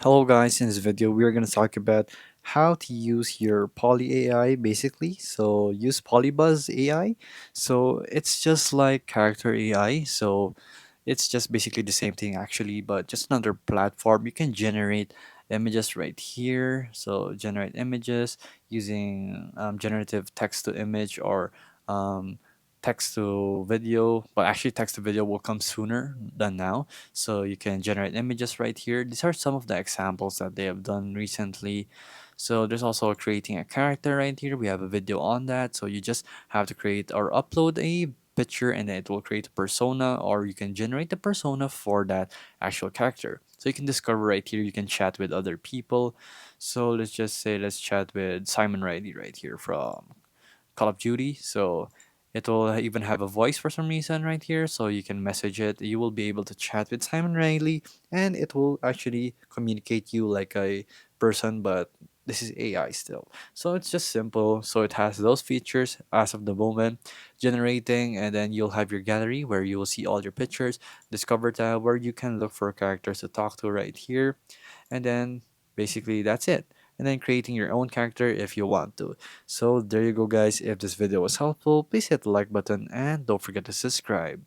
Hello guys, in this video we're going to talk about how to use your Poly AI basically. So use Polybuzz AI. So it's just like character AI. So it's just basically the same thing actually, but just another platform. You can generate images right here. So generate images using generative text to image or um, text to video. But actually text to video will come sooner than now, so you can generate images right here. These are some of the examples that they have done recently. So there's also creating a character right here. We have a video on that. So you just have to create or upload a picture and then it will create a persona, or you can generate the persona for that actual character. So you can discover right here, you can chat with other people. So let's just say let's chat with Simon Riley right here from Call of Duty. So it will even have a voice for some reason right here. So you can message it. You will be able to chat with Simon Riley, and it will actually communicate you like a person, but this is AI still. So it's just simple. So it has those features as of the moment, generating, and then you'll have your gallery where you will see all your pictures, Discover tab where you can look for characters to talk to right here, and then basically that's it. And then creating your own character if you want to. So there you go guys. If this video was helpful, please hit the like button and don't forget to subscribe.